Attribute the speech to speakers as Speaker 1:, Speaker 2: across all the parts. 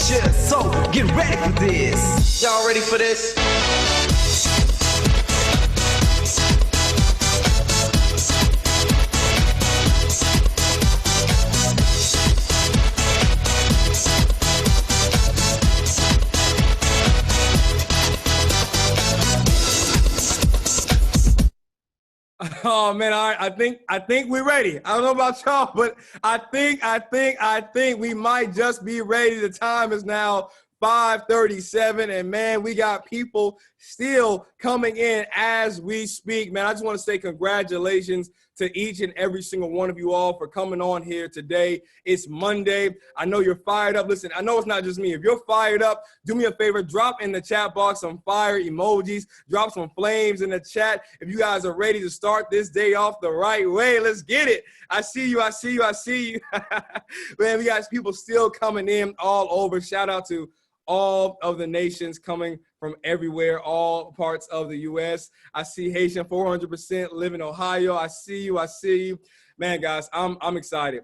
Speaker 1: future. So get ready for this. Y'all ready for this?
Speaker 2: Oh man, all right. I think we're ready. I don't know about y'all, but I think we might just be ready. The time is now 5:37, and man, we got people still coming in as we speak. Man, I just want to say congratulations to each and every single one of you all for coming on here today. It's Monday. I know you're fired up. Listen, I know it's not just me. If you're fired up, do me a favor, drop in the chat box some fire emojis, drop some flames in the chat. If you guys are ready to start this day off the right way, let's get it. I see you. Man, we got people still coming in all over. Shout out to all of the nations coming from everywhere, all parts of the U.S. I see Haitian 400% live in Ohio. I see you. Man, guys, I'm excited.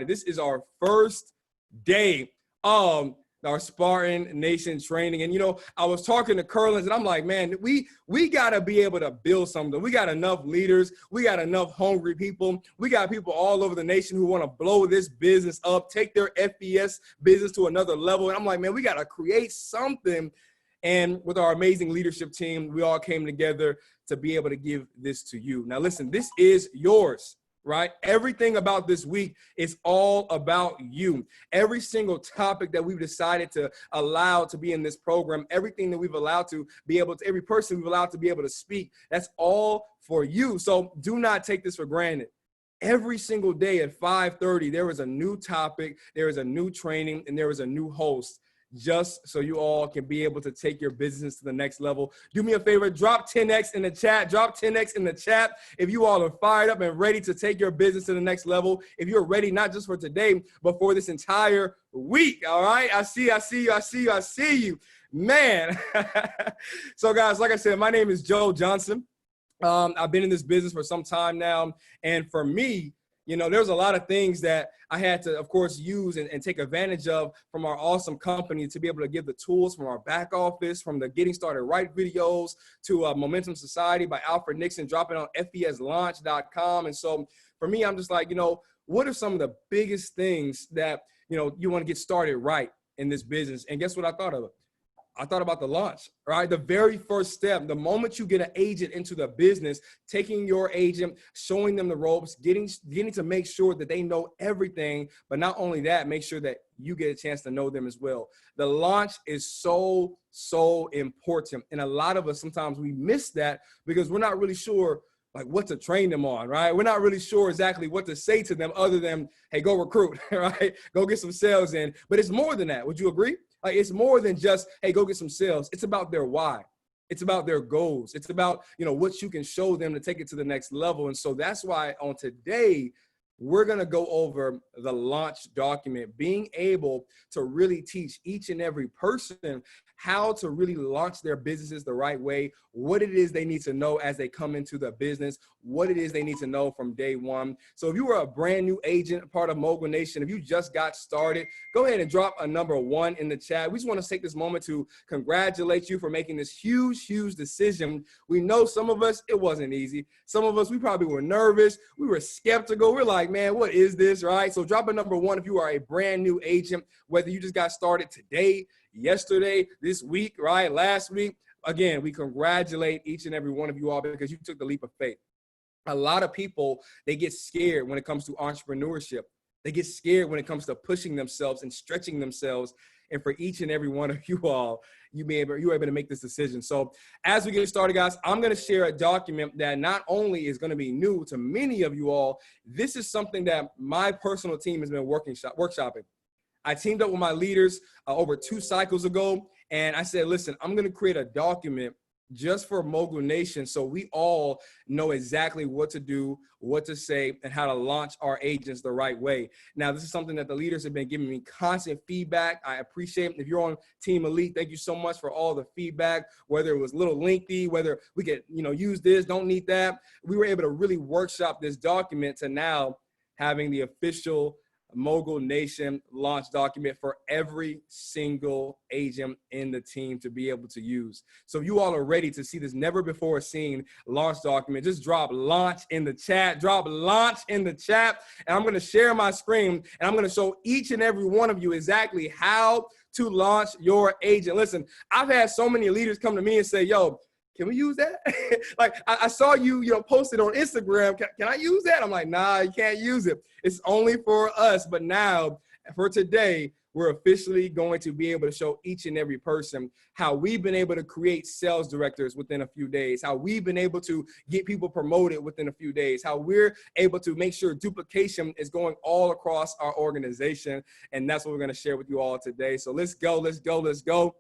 Speaker 2: This is our first day of our Spartan Nation training. And, you know, I was talking to Curlins, and I'm like, man, we got to be able to build something. We got enough leaders. We got enough hungry people. We got people all over the nation who want to blow this business up, take their FBS business to another level. And I'm like, man, we got to create something. And with our amazing leadership team, we all came together to be able to give this to you. Now, listen, this is yours. Right? Everything about this week is all about you. Every single topic that we've decided to allow to be in this program, everything that we've allowed to be able to, every person we've allowed to be able to speak, that's all for you. So do not take this for granted. Every single day at 5:30, there is a new topic, there is a new training, and there is a new host, just so you all can be able to take your business to the next level. Do me a favor, drop 10X in the chat. Drop 10X in the chat if you all are fired up and ready to take your business to the next level. If you're ready, not just for today, but for this entire week, all right? I see you. Man. So, guys, like I said, my name is Joe Johnson. I've been in this business for some time now, and for me, you know, there's a lot of things that I had to, of course, use and take advantage of from our awesome company to be able to give the tools from our back office, from the Getting Started Right videos to Momentum Society by Alfred Nixon, dropping on feslaunch.com. And so for me, I'm just like, you know, what are some of the biggest things that, you know, you want to get started right in this business? And guess what I thought of? I thought about the launch, right? The very first step, the moment you get an agent into the business, taking your agent, showing them the ropes, getting to make sure that they know everything, but not only that, make sure that you get a chance to know them as well. The launch is so important. And a lot of us, sometimes we miss that because we're not really sure like what to train them on, right? We're not really sure exactly what to say to them other than, hey, go recruit, right? Go get some sales in. But it's more than that. Would you agree? Like, it's more than just, hey, go get some sales. It's about their why. It's about their goals. It's about, you know, what you can show them to take it to the next level. And so that's why on today, we're going to go over the launch document, being able to really teach each and every person how to really launch their businesses the right way, what it is they need to know as they come into the business, what it is they need to know from day one. So if you are a brand new agent, part of Mogul Nation, if you just got started, go ahead and drop a number 1 in the chat. We just want to take this moment to congratulate you for making this huge decision. We know some of us, it wasn't easy. Some of us, we probably were nervous. We were skeptical. We're like, man, what is this, right? So drop a number 1 if you are a brand new agent, whether you just got started today, yesterday, this week, right, last week. Again, we congratulate each and every one of you all because you took the leap of faith. A lot of people, they get scared when it comes to entrepreneurship. They get scared when it comes to pushing themselves and stretching themselves. And for each and every one of you all, you were able to make this decision. So as we get started, guys, I'm going to share a document that not only is going to be new to many of you all, this is something that my personal team has been workshopping. I teamed up with my leaders over 2 cycles ago, and I said, listen, I'm going to create a document just for Mogul Nation so we all know exactly what to do, what to say, and how to launch our agents the right way. Now, this is something that the leaders have been giving me constant feedback. I appreciate it. If you're on Team Elite, thank you so much for all the feedback, whether it was a little lengthy, whether we could, you know, use this, don't need that. We were able to really workshop this document to now having the official Mogul Nation launch document for every single agent in the team to be able to use. So you all are ready to see this never before seen launch document. Just drop launch in the chat, drop launch in the chat. And I'm going to share my screen and I'm going to show each and every one of you exactly how to launch your agent. Listen, I've had so many leaders come to me and say, yo, can we use that? Like I saw you, posted on Instagram. Can I use that? I'm like, nah, you can't use it. It's only for us. But now for today, we're officially going to be able to show each and every person how we've been able to create sales directors within a few days, how we've been able to get people promoted within a few days, how we're able to make sure duplication is going all across our organization. And that's what we're going to share with you all today. So let's go, let's go, let's go.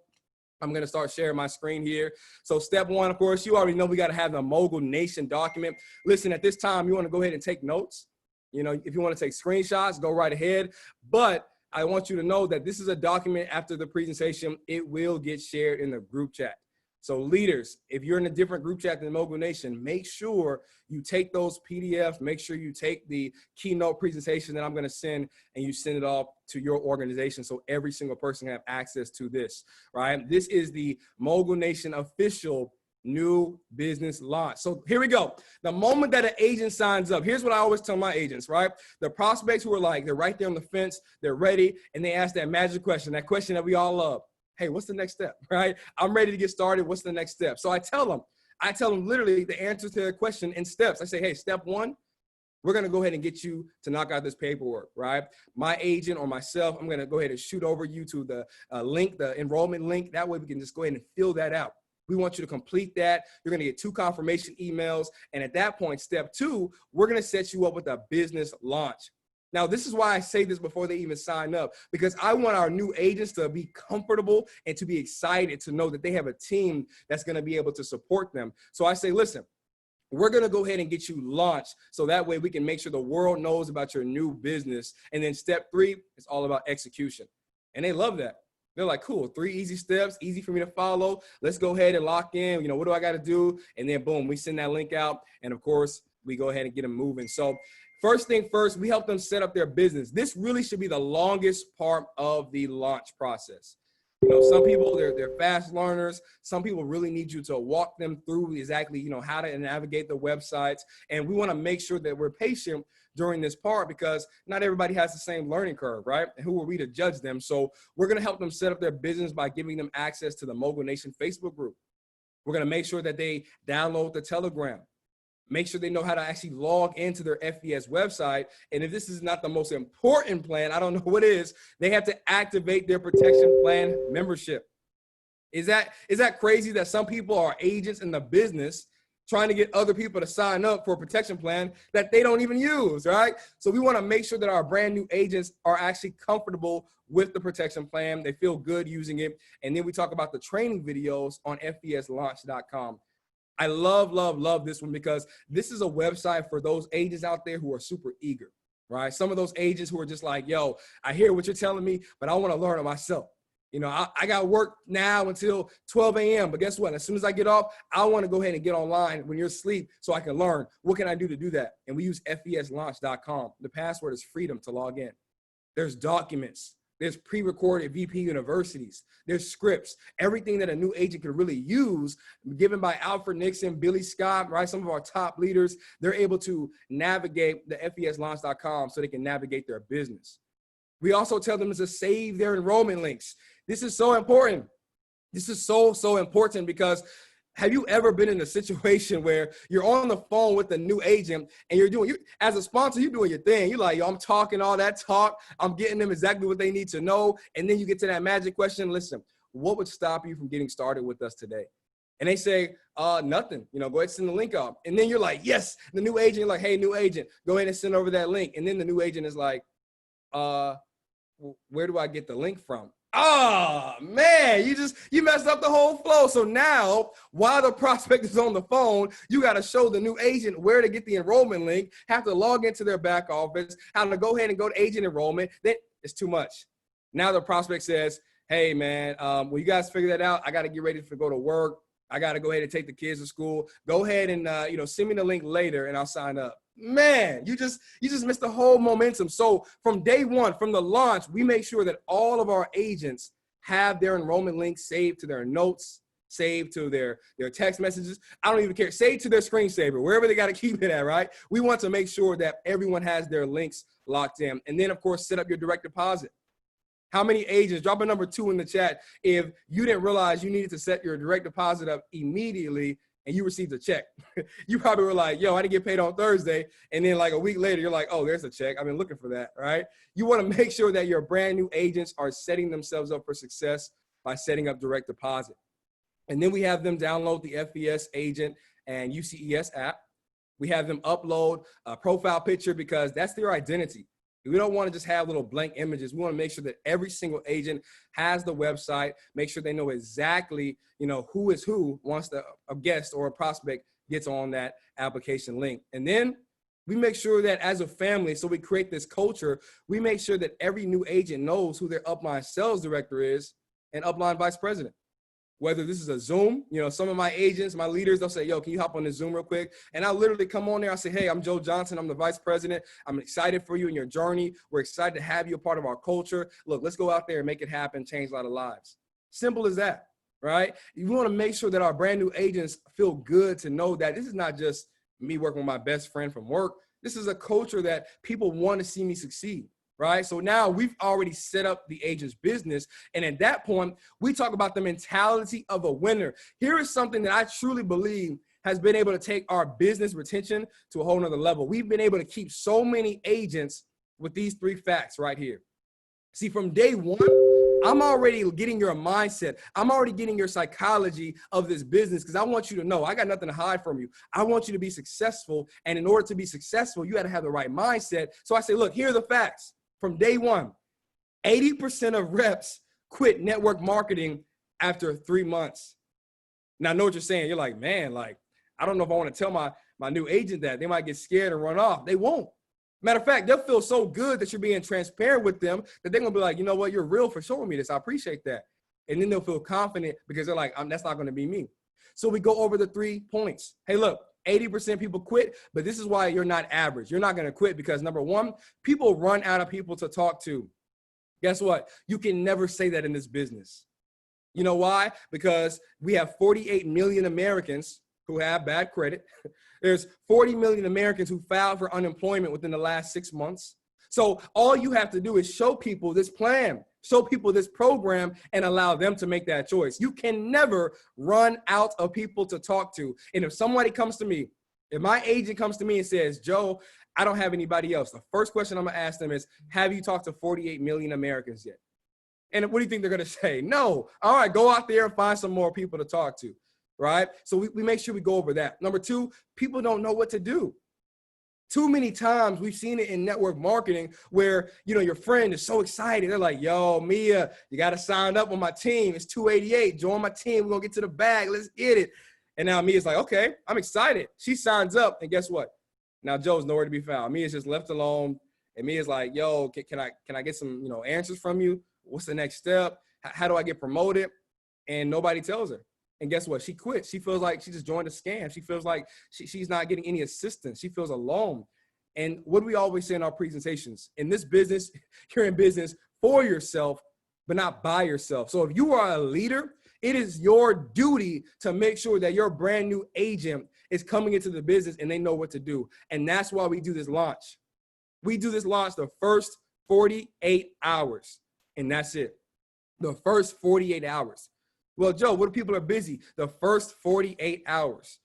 Speaker 2: I'm going to start sharing my screen here. So step one, of course, you already know we got to have the Mogul Nation document. Listen, at this time, you want to go ahead and take notes. If you want to take screenshots, go right ahead. But I want you to know that this is a document after the presentation. It will get shared in the group chat. So leaders, if you're in a different group chat than Mogul Nation, make sure you take those PDFs, make sure you take the keynote presentation that I'm going to send and you send it off to your organization so every single person can have access to this, right? This is the Mogul Nation official new business launch. So here we go. The moment that an agent signs up, here's what I always tell my agents, right? The prospects who are like, they're right there on the fence, they're ready, and they ask that magic question, that question that we all love. Hey, what's the next step, right? I'm ready to get started. What's the next step? So I tell them literally the answer to their question in steps. I say, hey, step one, we're going to go ahead and get you to knock out this paperwork, right? My agent or myself, I'm going to go ahead and shoot over you to the link, the enrollment link. That way we can just go ahead and fill that out. We want you to complete that. You're going to get 2 confirmation emails. And at that point, step 2, we're going to set you up with a business launch. Now, this is why I say this before they even sign up, because I want our new agents to be comfortable and to be excited to know that they have a team that's going to be able to support them. So I say, listen, we're going to go ahead and get you launched so that way we can make sure the world knows about your new business. And then step 3 is all about execution. And they love that. They're like, cool, 3 easy steps, easy for me to follow. Let's go ahead and lock in. What do I got to do? And then boom, we send that link out. And of course, we go ahead and get them moving. So first thing first, we help them set up their business. This really should be the longest part of the launch process. Some people, they're fast learners. Some people really need you to walk them through exactly, how to navigate the websites. And we want to make sure that we're patient during this part because not everybody has the same learning curve, right? And who are we to judge them? So we're going to help them set up their business by giving them access to the Mogul Nation Facebook group. We're going to make sure that they download the Telegram. Make sure they know how to actually log into their FBS website. And if this is not the most important plan, I don't know what is, they have to activate their protection plan membership. Is that crazy that some people are agents in the business trying to get other people to sign up for a protection plan that they don't even use, right? So we want to make sure that our brand new agents are actually comfortable with the protection plan. They feel good using it. And then we talk about the training videos on fbslaunch.com. I love this one because this is a website for those agents out there who are super eager, right? Some of those agents who are just like, yo, I hear what you're telling me, but I want to learn it myself. I got work now until 12 a.m. But guess what? As soon as I get off, I want to go ahead and get online when you're asleep so I can learn. What can I do to do that? And we use fbslaunch.com. The password is freedom to log in. There's documents. There's pre-recorded VP universities. There's scripts. Everything that a new agent can really use, given by Alfred Nixon, Billy Scott, right? Some of our top leaders, they're able to navigate the fbslaunch.com so they can navigate their business. We also tell them to save their enrollment links. This is so important. This is so important because have you ever been in a situation where you're on the phone with a new agent and as a sponsor, you're doing your thing. You're like, yo, I'm talking all that talk. I'm getting them exactly what they need to know. And then you get to that magic question. Listen, what would stop you from getting started with us today? And they say, nothing. Go ahead and send the link up. And then you're like, yes, the new agent. You're like, hey, new agent, go ahead and send over that link. And then the new agent is like, where do I get the link from? Oh man, you messed up the whole flow. So now while the prospect is on the phone, you got to show the new agent where to get the enrollment link, have to log into their back office, how to go ahead and go to agent enrollment. Then it's too much. Now the prospect says, hey man, well, you guys figure that out. I got to get ready to go to work. I got to go ahead and take the kids to school. Go ahead and, send me the link later and I'll sign up. man, you just missed the whole momentum. So from day one, from the launch, we make sure that all of our agents have their enrollment links saved to their notes, saved to their text messages. I don't even care. Save to their screensaver, wherever they got to keep it at, right? We want to make sure that everyone has their links locked in. And then, of course, set up your direct deposit. How many agents, drop a number 2 in the chat if you didn't realize you needed to set your direct deposit up immediately and you received a check. You probably were like, yo, I didn't get paid on Thursday. And then like a week later, you're like, oh, there's a check. I've been looking for that, right? You want to make sure that your brand new agents are setting themselves up for success by setting up direct deposit. And then we have them download the FBS agent and UCES app. We have them upload a profile picture because that's their identity. We don't want to just have little blank images. We want to make sure that every single agent has the website, make sure they know exactly, who is who once a guest or a prospect gets on that application link. And then we make sure that as a family, so we create this culture, we make sure that every new agent knows who their upline sales director is and upline vice president. Whether this is a Zoom, some of my agents, my leaders, they'll say, yo, can you hop on this Zoom real quick? And I'll literally come on there. I'll say, hey, I'm Joe Johnson. I'm the vice president. I'm excited for you in your journey. We're excited to have you a part of our culture. Look, let's go out there and make it happen, change a lot of lives. Simple as that, right? You want to make sure that our brand new agents feel good to know that this is not just me working with my best friend from work. This is a culture that people want to see me succeed. Right? So now we've already set up the agent's business. And at that point, we talk about the mentality of a winner. Here is something that I truly believe has been able to take our business retention to a whole nother level. We've been able to keep so many agents with these 3 facts right here. See, from day one, I'm already getting your mindset. I'm already getting your psychology of this business because I want you to know I got nothing to hide from you. I want you to be successful. And in order to be successful, you got to have the right mindset. So I say, look, here are the facts. From day one, 80% of reps quit network marketing after 3 months. Now, I know what you're saying. You're like, man, I don't know if I want to tell my new agent that. They might get scared and run off. They won't. Matter of fact, they'll feel so good that you're being transparent with them that they're going to be like, you know what, you're real for showing me this. I appreciate that. And then they'll feel confident because they're like, that's not going to be me. So we go over the 3 points. Hey, look. 80% people quit, but this is why you're not average. You're not going to quit because number 1, people run out of people to talk to. Guess what? You can never say that in this business. You know why? Because we have 48 million Americans who have bad credit. There's 40 million Americans who filed for unemployment within the last 6 months. So all you have to do is show people this plan, show people this program, and allow them to make that choice. You can never run out of people to talk to. And if somebody comes to me, if my agent comes to me and says, Joe, I don't have anybody else, the first question I'm going to ask them is, have you talked to 48 million Americans yet? And what do you think they're going to say? No. All right, go out there and find some more people to talk to, right? So we make sure we go over that. Number 2, people don't know what to do. Too many times we've seen it in network marketing where, your friend is so excited. They're like, yo, Mia, you got to sign up on my team. It's 288. Join my team. We're going to get to the bag. Let's get it. And now Mia's like, okay, I'm excited. She signs up. And guess what? Now Joe's nowhere to be found. Mia's just left alone. And Mia's like, yo, can I get some, answers from you? What's the next step? How do I get promoted? And nobody tells her. And guess what? She quit. She feels like she just joined a scam. She feels like she's not getting any assistance. She feels alone. And what do we always say in our presentations? In this business, you're in business for yourself, but not by yourself. So if you are a leader, it is your duty to make sure that your brand new agent is coming into the business and they know what to do. And that's why we do this launch. We do this launch the first 48 hours, and that's it. The first 48 hours. Well, Joe, what if people are busy? The first 48 hours.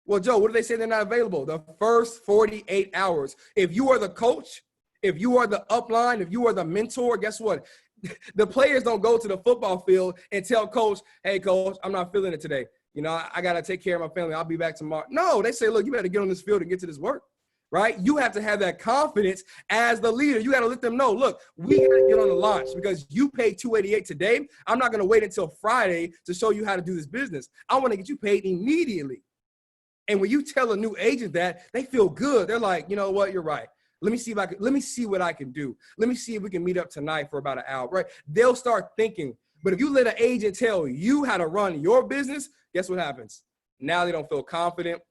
Speaker 2: Well, Joe, what do they say they're not available? The first 48 hours. If you are the coach, if you are the upline, if you are the mentor, guess what? The players don't go to the football field and tell coach, hey, coach, I'm not feeling it today. I got to take care of my family. I'll be back tomorrow. No, they say, look, you better get on this field and get to this work. Right? You have to have that confidence as the leader. You got to let them know, look, we got to get on the launch because you paid $288 today. I'm not going to wait until Friday to show you how to do this business. I want to get you paid immediately. And when you tell a new agent that, they feel good. They're like, you know what? You're right. Let me see what I can do. Let me see if we can meet up tonight for about an hour, right? They'll start thinking. But if you let an agent tell you how to run your business, guess what happens? Now they don't feel confident.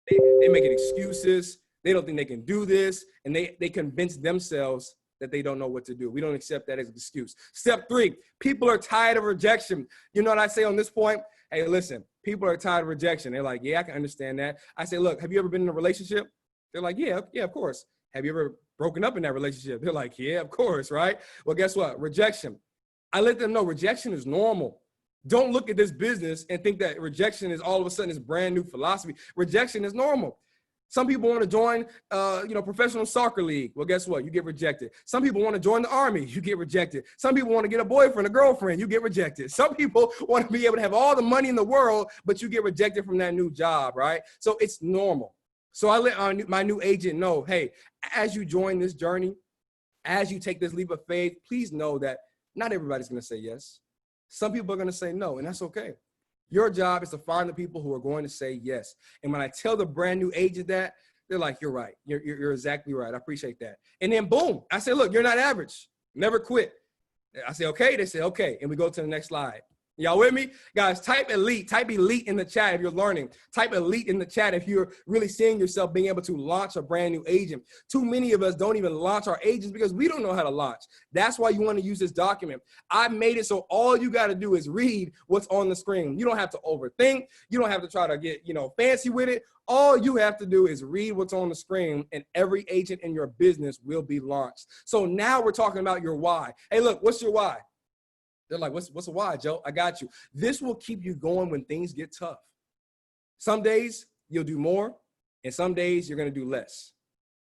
Speaker 2: They making excuses. They don't think they can do this, and they convince themselves that they don't know what to do. We don't accept that as an excuse. Step 3, people are tired of rejection. You know what I say on this point? Hey, listen, people are tired of rejection. They're like, yeah, I can understand that. I say, look, have you ever been in a relationship? They're like, yeah, of course. Have you ever broken up in that relationship? They're like, yeah, of course, right? Well, guess what? Rejection. I let them know rejection is normal. Don't look at this business and think that rejection is all of a sudden this brand new philosophy. Rejection is normal. Some people want to join, professional soccer league. Well, guess what? You get rejected. Some people want to join the army. You get rejected. Some people want to get a boyfriend, a girlfriend. You get rejected. Some people want to be able to have all the money in the world, but you get rejected from that new job, right? So it's normal. So I let my new agent know, hey, as you join this journey, as you take this leap of faith, please know that not everybody's going to say yes. Some people are going to say no, and that's okay. Your job is to find the people who are going to say yes. And when I tell the brand new agent that, they're like, you're right. You're exactly right. I appreciate that. And then boom, I say, look, you're not average. Never quit. I say, okay. They say, okay. And we go to the next slide. Y'all with me? Guys, type elite in the chat if you're learning. Type elite in the chat if you're really seeing yourself being able to launch a brand new agent. Too many of us don't even launch our agents because we don't know how to launch. That's why you want to use this document. I made it so all you got to do is read what's on the screen. You don't have to overthink. You don't have to try to get, fancy with it. All you have to do is read what's on the screen and every agent in your business will be launched. So now we're talking about your why. Hey, look, what's your why? They're like, what's a why, Joe? I got you. This will keep you going when things get tough. Some days you'll do more, and some days you're going to do less.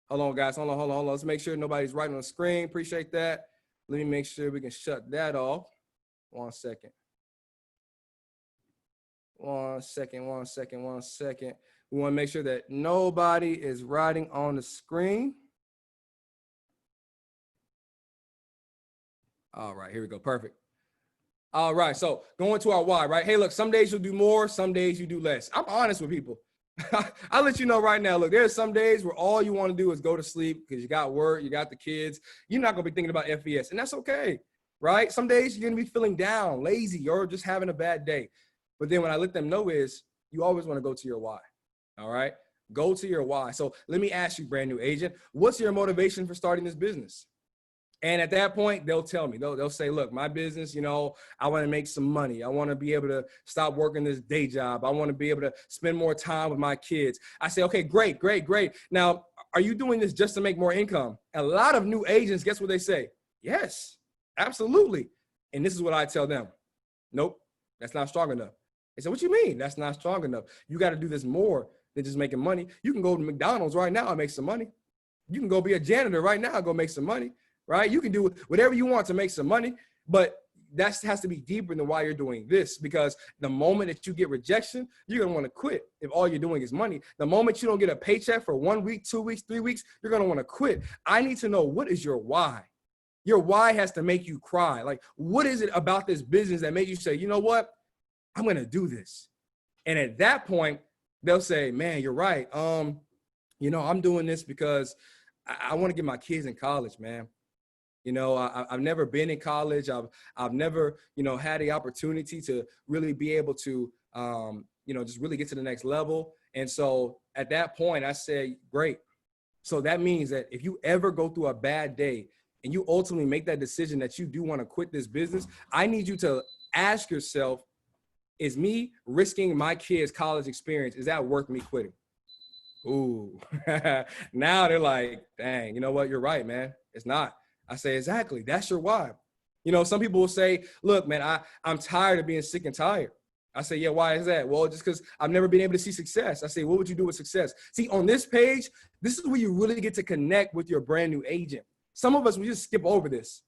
Speaker 2: Hold on, guys. Hold on. Let's make sure nobody's writing on the screen. Appreciate that. Let me make sure we can shut that off. One second. We want to make sure that nobody is writing on the screen. All right, here we go. Perfect. All right, so going to our why, right? Hey, look, some days you'll do more, some days you do less. I'm honest with people. I'll let you know right now, look, there's some days where all you want to do is go to sleep because you got work, you got the kids. You're not going to be thinking about FES, and that's okay, right? Some days you're going to be feeling down, lazy, or just having a bad day. But then what I let them know is you always want to go to your why, all right? Go to your why. So let me ask you, brand new agent, what's your motivation for starting this business? And at that point, they'll tell me, they'll say, look, my business, I want to make some money. I want to be able to stop working this day job. I want to be able to spend more time with my kids. I say, okay, great. Now, are you doing this just to make more income? A lot of new agents, guess what they say? Yes, absolutely. And this is what I tell them. Nope, that's not strong enough. They say, what you mean? That's not strong enough. You got to do this more than just making money. You can go to McDonald's right now and make some money. You can go be a janitor right now and go make some money. Right? You can do whatever you want to make some money, but that has to be deeper than why you're doing this, because the moment that you get rejection, you're going to want to quit if all you're doing is money. The moment you don't get a paycheck for 1 week, 2 weeks, 3 weeks, you're going to want to quit. I need to know, what is your why? Your why has to make you cry. Like, what is it about this business that makes you say, you know what? I'm going to do this. And at that point, they'll say, man, you're right. I'm doing this because I want to get my kids in college, man. I've never been in college. I've never, had the opportunity to really be able to, just really get to the next level. And so at that point I say, great. So that means that if you ever go through a bad day and you ultimately make that decision that you do want to quit this business, I need you to ask yourself, is me risking my kids' college experience, is that worth me quitting? Ooh, now they're like, dang, you know what? You're right, man. It's not. I say, exactly. That's your why. Some people will say, look, man, I'm tired of being sick and tired. I say, yeah, why is that? Well, just because I've never been able to see success. I say, what would you do with success? See, on this page, this is where you really get to connect with your brand new agent. Some of us, we just skip over this,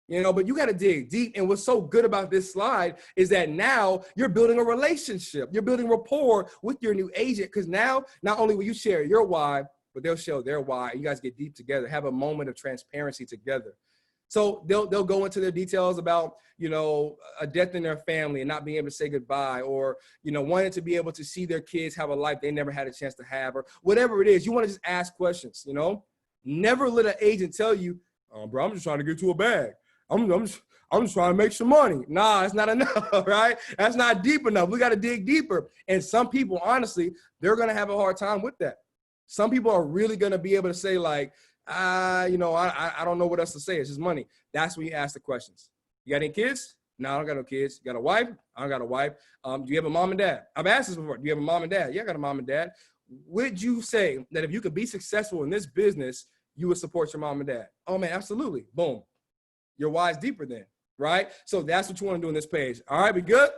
Speaker 2: but you got to dig deep. And what's so good about this slide is that now you're building a relationship. You're building rapport with your new agent, because now not only will you share your why, but they'll show their why. You guys get deep together, have a moment of transparency together. So they'll go into their details about, a death in their family and not being able to say goodbye, or, wanting to be able to see their kids have a life they never had a chance to have, or whatever it is. You want to just ask questions, Never let an agent tell you, oh, bro, I'm just trying to get to a bag. I'm just trying to make some money. Nah, it's not enough, right? That's not deep enough. We got to dig deeper. And some people, honestly, they're going to have a hard time with that. Some people are really going to be able to say like, I don't know what else to say. It's just money. That's when you ask the questions. You got any kids? No, I don't got no kids. You got a wife? I don't got a wife. Do you have a mom and dad? I've asked this before. Do you have a mom and dad? Yeah, I got a mom and dad. Would you say that if you could be successful in this business, you would support your mom and dad? Oh man, absolutely. Boom. Your why's deeper then, right? So that's what you want to do on this page. All right, we good?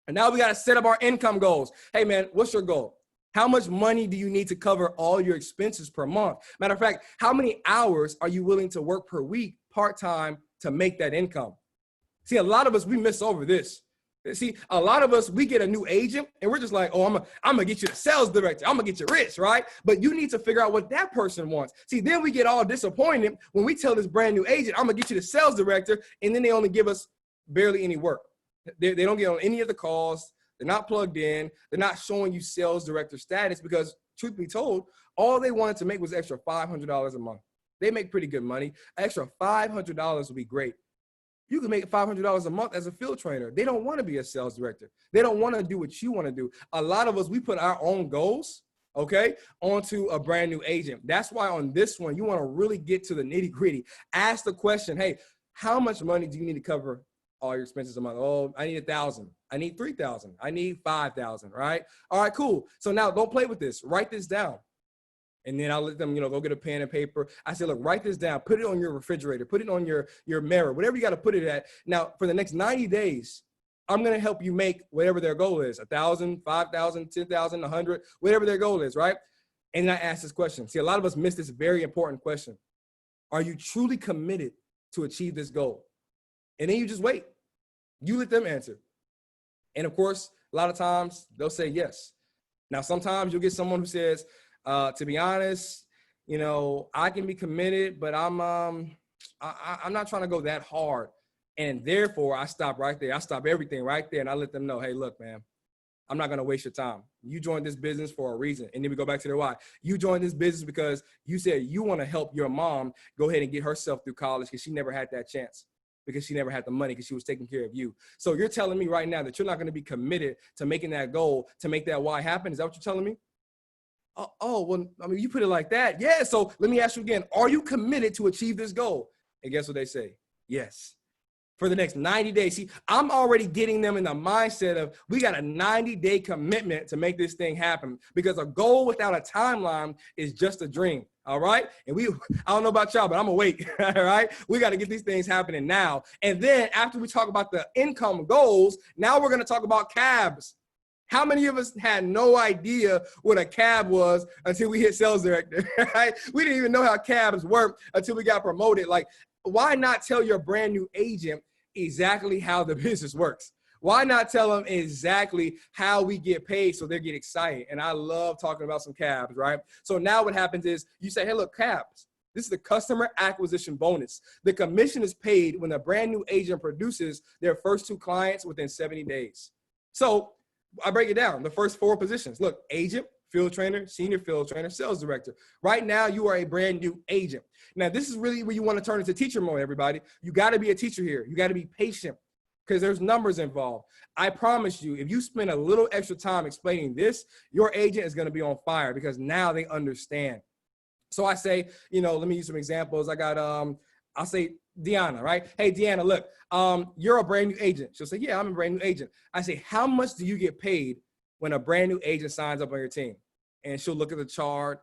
Speaker 2: And now we got to set up our income goals. Hey man, what's your goal? How much money do you need to cover all your expenses per month? Matter of fact, how many hours are you willing to work per week part-time to make that income? See, a lot of us, we miss over this. See, a lot of us, we get a new agent and we're just like, oh, I'm gonna get you the sales director. I'm gonna get you rich, right? But you need to figure out what that person wants. See, then we get all disappointed when we tell this brand new agent, I'm gonna get you the sales director, and then they only give us barely any work. They don't get on any of the calls. They're not plugged in. They're not showing you sales director status because, truth be told, all they wanted to make was extra $500 a month. They make pretty good money. An extra $500 would be great. You can make $500 a month as a field trainer. They don't want to be a sales director. They don't want to do what you want to do. A lot of us, we put our own goals, okay, onto a brand new agent. That's why on this one, you want to really get to the nitty gritty. Ask the question, hey, how much money do you need to cover all your expenses a month? Oh, I need 1,000. I need 3,000. I need 5,000, right? All right, cool. So now don't play with this. Write this down. And then I'll let them, go get a pen and paper. I say, look, write this down. Put it on your refrigerator. Put it on your mirror, whatever you got to put it at. Now, for the next 90 days, I'm going to help you make whatever their goal is, 1,000, 5,000, 10,000, 100, whatever their goal is, right? And then I ask this question. See, a lot of us miss this very important question. Are you truly committed to achieve this goal? And then you just wait. You let them answer. And of course, a lot of times they'll say yes. Now, sometimes you'll get someone who says, to be honest, I can be committed, but I'm not trying to go that hard. And therefore I stop right there. I stop everything right there. And I let them know, hey, look, man, I'm not going to waste your time. You joined this business for a reason. And then we go back to their why. You joined this business because you said you want to help your mom go ahead and get herself through college because she never had that chance, because she never had the money because she was taking care of you. So you're telling me right now that you're not going to be committed to making that goal, to make that why happen. Is that what you're telling me? Oh, well, I mean, you put it like that. Yeah. So let me ask you again, are you committed to achieve this goal? And guess what they say? Yes. For the next 90 days. See, I'm already getting them in the mindset of we got a 90-day commitment to make this thing happen, because a goal without a timeline is just a dream. All right. And I don't know about y'all, but I'm gonna wait. All right. We got to get these things happening now. And then after we talk about the income goals, now we're going to talk about cabs. How many of us had no idea what a cab was until we hit sales director, right? We didn't even know how cabs work until we got promoted. Like, why not tell your brand new agent exactly how the business works? Why not tell them exactly how we get paid so they get excited? And I love talking about some cabs, right? So now what happens is you say, hey, look, cabs, this is the customer acquisition bonus. The commission is paid when a brand new agent produces their first 2 clients within 70 days. So I break it down. The first 4 positions. Look, agent, field trainer, senior field trainer, sales director. Right now, you are a brand new agent. Now, this is really where you want to turn into teacher mode, everybody. You got to be a teacher here. You got to be patient because there's numbers involved. I promise you, if you spend a little extra time explaining this, your agent is going to be on fire because now they understand. So I say, let me use some examples. I got, I'll say, Deanna, right? Hey, Deanna, look, you're a brand new agent. She'll say, yeah, I'm a brand new agent. I say, how much do you get paid when a brand new agent signs up on your team? And she'll look at the chart.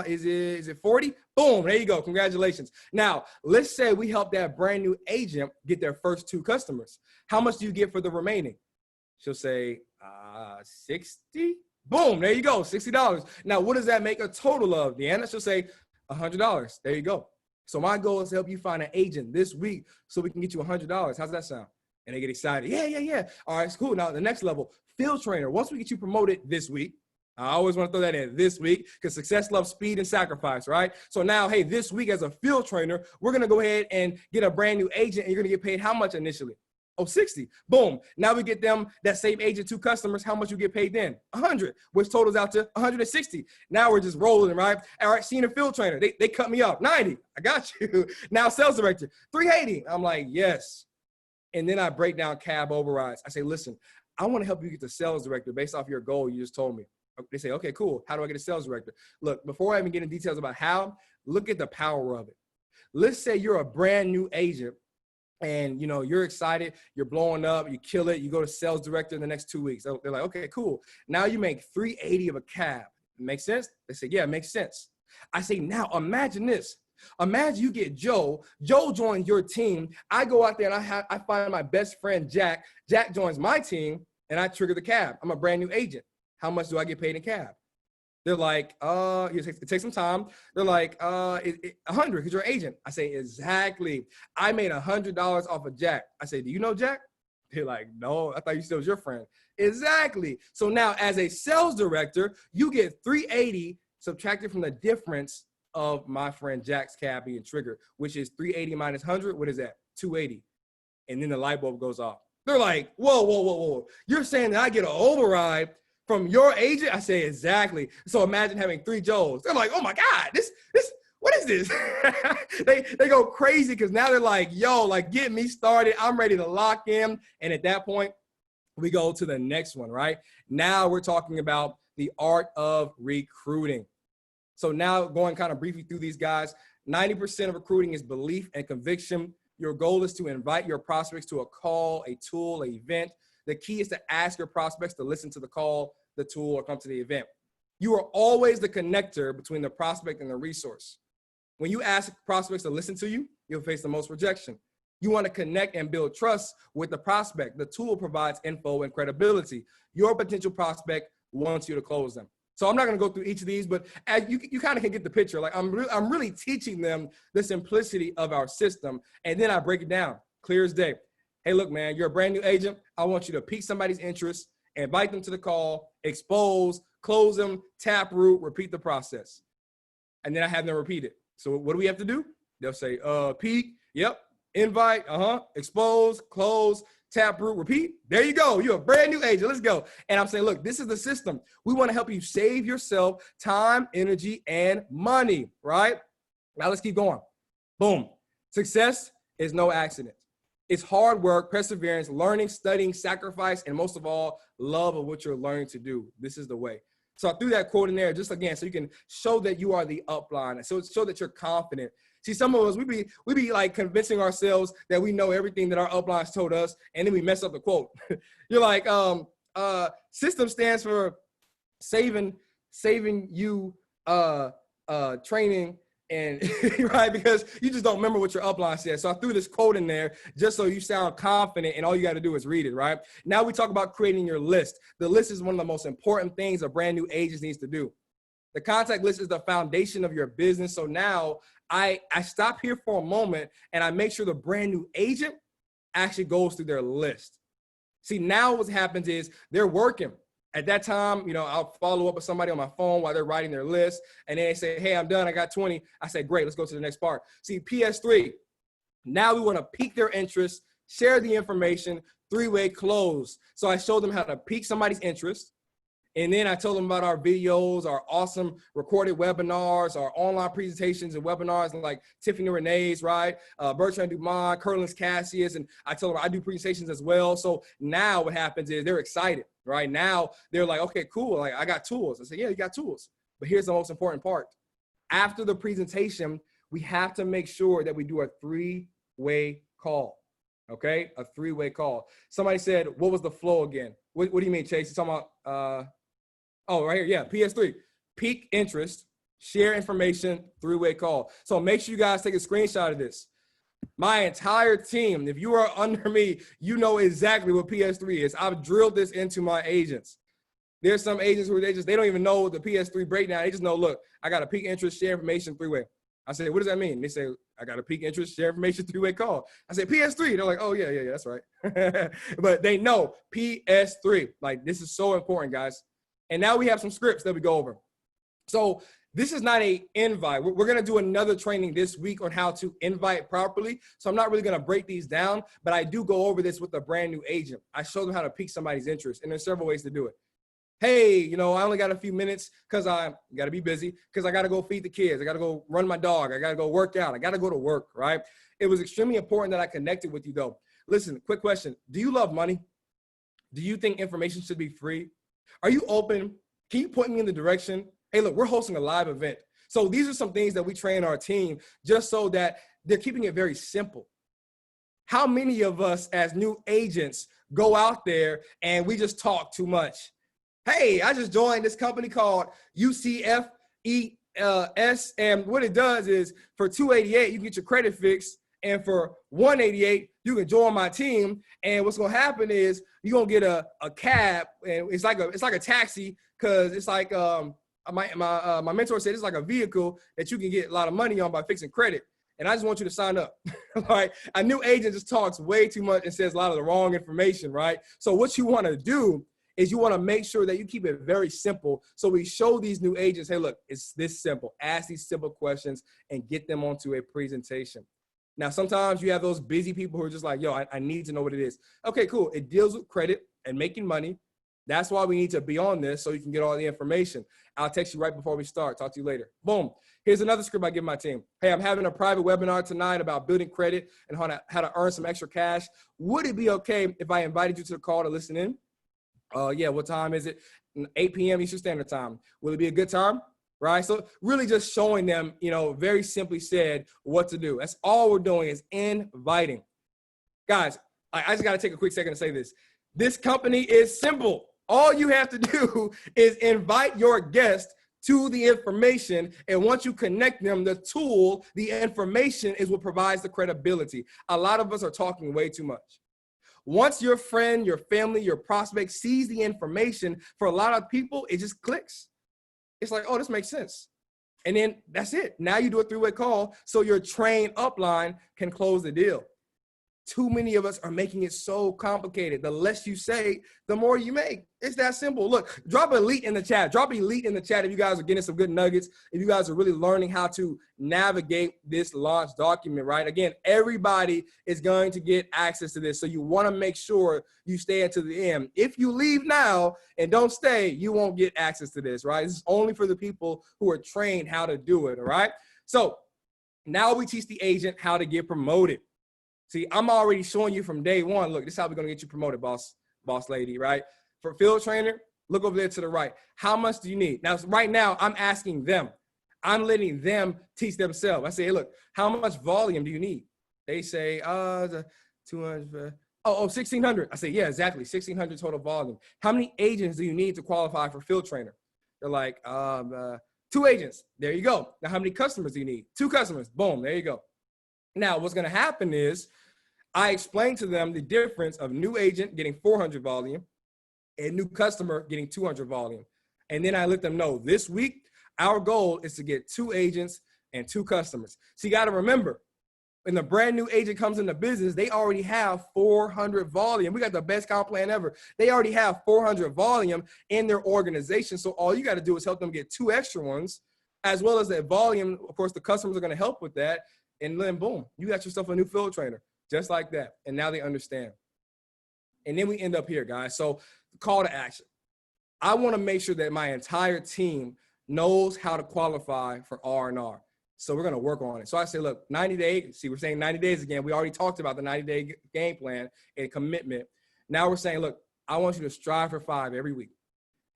Speaker 2: Is it 40? Boom, there you go. Congratulations. Now, let's say we help that brand new agent get their first 2 customers. How much do you get for the remaining? She'll say, 60. Boom, there you go, $60. Now, what does that make a total of, Deanna? She'll say, $100. There you go. So my goal is to help you find an agent this week so we can get you $100. How's that sound? And they get excited. Yeah. All right, it's cool. Now the next level, field trainer. Once we get you promoted this week, I always want to throw that in this week because success loves speed and sacrifice, right? So now, hey, this week as a field trainer, we're going to go ahead and get a brand new agent and you're going to get paid how much initially? Oh, 60. Boom. Now we get them, that same agent, 2 customers. How much you get paid then? 100, which totals out to 160. Now we're just rolling, right? All right, senior field trainer. They cut me off. 90. I got you. Now sales director, 380. I'm like, yes. And then I break down cab overrides. I say, listen, I want to help you get the sales director based off your goal you just told me. They say, okay, cool. How do I get a sales director? Look, before I even get into details about how, look at the power of it. Let's say you're a brand new agent and you're excited, you're blowing up, you kill it, you go to sales director in the next 2 weeks. So they're like, okay, cool. Now you make 380 of a cab. Make sense? They say, yeah, it makes sense. I say, now imagine this. Imagine you get Joe. Joe joins your team. I go out there and I find my best friend, Jack. Jack joins my team and I trigger the cab. I'm a brand new agent. How much do I get paid in cab? They're like, it takes some time. They're like, 100 because you're an agent. I say, exactly. I made $100 off of Jack. I say, do you know Jack? They're like, no, I thought you still was your friend. Exactly. So now as a sales director, you get 380 subtracted from the difference of my friend Jack's cab being triggered, which is 380 minus 100. What is that? 280. And then the light bulb goes off. They're like, whoa. You're saying that I get an override from your agent? I say, exactly. So imagine having 3 Joes. They're like, oh my God, what is this? they go crazy because now they're like, yo, like get me started. I'm ready to lock in. And at that point, we go to the next one, right? Now we're talking about the art of recruiting. So now going kind of briefly through these guys, 90% of recruiting is belief and conviction. Your goal is to invite your prospects to a call, a tool, an event. The key is to ask your prospects to listen to the call, the tool, or come to the event. You are always the connector between the prospect and the resource. When you ask prospects to listen to you, you'll face the most rejection. You want to connect and build trust with the prospect. The tool provides info and credibility. Your potential prospect wants you to close them. So I'm not going to go through each of these, but as you kind of can get the picture. Like I'm really teaching them the simplicity of our system, and then I break it down clear as day. Hey, look, man, you're a brand new agent. I want you to pique somebody's interest, invite them to the call, expose, close them, taproot, repeat the process. And then I have them repeat it. So what do we have to do? They'll say, pique, yep, invite, expose, close, taproot, repeat. There you go. You're a brand new agent. Let's go. And I'm saying, look, this is the system. We want to help you save yourself time, energy, and money, right? Now let's keep going. Boom. Success is no accident. It's hard work, perseverance, learning, studying, sacrifice, and most of all, love of what you're learning to do. This is the way. So I threw that quote in there just again, so you can show that you are the upline. So show that you're confident. See, some of us, we be like convincing ourselves that we know everything that our uplines told us, and then we mess up the quote. You're like, system stands for saving you, training, and right, because you just don't remember what your upline said. So I threw this quote in there just so you sound confident, and all you got to do is read it, right? Now we talk about creating your list. The list is one of the most important things a brand new agent needs to do. The contact list is the foundation of your business. So now I stop here for a moment and I make sure the brand new agent actually goes through their list. See, now what happens is they're working. At that time, I'll follow up with somebody on my phone while they're writing their list. And then they say, hey, I'm done. I got 20. I say, great, let's go to the next part. See, PS3, now we want to pique their interest, share the information, 3-way close. So I showed them how to pique somebody's interest. And then I told them about our videos, our awesome recorded webinars, our online presentations and webinars like Tiffany Renee's, right? Bertrand Dumont, Curlin's Cassius. And I told them I do presentations as well. So now what happens is they're excited, right? Now they're like, okay, cool. Like I got tools. I said, yeah, you got tools. But here's the most important part. After the presentation, we have to make sure that we do a 3-way call. Okay, a 3-way call. Somebody said, what was the flow again? What do you mean, Chase? You're talking about, oh, right here. Yeah, PS3. Peak interest, share information, 3-way call. So make sure you guys take a screenshot of this. My entire team, if you are under me, you know exactly what PS3 is. I've drilled this into my agents. There's some agents who they don't even know the PS3 breakdown. They just know, look, I got a peak interest, share information, 3-way. I say, what does that mean? They say, I got a peak interest, share information, 3-way call. I say, PS3. They're like, oh, yeah, that's right. But they know PS3. Like, this is so important, guys. And now we have some scripts that we go over. So this is not an invite. We're going to do another training this week on how to invite properly. So I'm not really going to break these down, but I do go over this with a brand new agent. I show them how to pique somebody's interest, and there's several ways to do it. Hey, I only got a few minutes because I got to be busy because I got to go feed the kids. I got to go run my dog. I got to go work out. I got to go to work, right? It was extremely important that I connected with you, though. Listen, quick question. Do you love money? Do you think information should be free? Are you open Can you point me in the direction? Hey, look, we're hosting a live event. So these are some things that we train our team just so that they're keeping it very simple. How many of us as new agents go out there and we just talk too much? Hey, I just joined this company called UCFES, and what it does is for $288, you can get your credit fixed, and for $188, you can join my team. And what's gonna happen is you're gonna get a cab, and it's like a taxi, because it's like my mentor said it's like a vehicle that you can get a lot of money on by fixing credit. And I just want you to sign up. Right? A new agent just talks way too much and says a lot of the wrong information, right? So what you want to do is you want to make sure that you keep it very simple. So we show these new agents, hey, look, it's this simple. Ask these simple questions and get them onto a presentation. Now, sometimes you have those busy people who are just like, yo, I need to know what it is. Okay, cool. It deals with credit and making money. That's why we need to be on this so you can get all the information. I'll text you right before we start. Talk to you later. Boom. Here's another script I give my team. Hey, I'm having a private webinar tonight about building credit and how to earn some extra cash. Would it be okay if I invited you to the call to listen in? Yeah, what time is it? 8 p.m. Eastern Standard Time. Will it be a good time? Right? So really just showing them, very simply said what to do. That's all we're doing is inviting. Guys, I just got to take a quick second to say this. This company is simple. All you have to do is invite your guest to the information. And once you connect them, the tool, the information is what provides the credibility. A lot of us are talking way too much. Once your friend, your family, your prospect sees the information, for a lot of people, it just clicks. It's like, oh, this makes sense. And then that's it. Now you do a three-way call so your trained upline can close the deal. Too many of us are making it so complicated. The less you say, the more you make. It's that simple. Look, drop elite in the chat. Drop elite in the chat if you guys are getting some good nuggets, if you guys are really learning how to navigate this launch document, right? Again, everybody is going to get access to this. So you want to make sure you stay until the end. If you leave now and don't stay, you won't get access to this, right? This is only for the people who are trained how to do it, all right? So now we teach the agent how to get promoted. See, I'm already showing you from day one, look, this is how we're going to get you promoted, boss lady, right? For field trainer, look over there to the right. How much do you need? Now, right now, I'm asking them. I'm letting them teach themselves. I say, hey, look, how much volume do you need? They say, the 200, 1,600. I say, yeah, exactly, 1,600 total volume. How many agents do you need to qualify for field trainer? They're like, 2 agents. There you go. Now, how many customers do you need? 2 customers. Boom, there you go. Now, what's going to happen is I explain to them the difference of new agent getting 400 volume and new customer getting 200 volume. And then I let them know this week, our goal is to get 2 agents and 2 customers. So you got to remember, when the brand new agent comes into business, they already have 400 volume. We got the best comp plan ever. They already have 400 volume in their organization. So all you got to do is help them get 2 extra ones, as well as that volume. Of course, the customers are going to help with that. And then boom, you got yourself a new field trainer, just like that. And now they understand. And then we end up here, guys. So call to action. I want to make sure that my entire team knows how to qualify for R&R. So we're going to work on it. So I say, look, 90 days. See, we're saying 90 days again. We already talked about the 90-day game plan and commitment. Now we're saying, look, I want you to strive for 5 every week.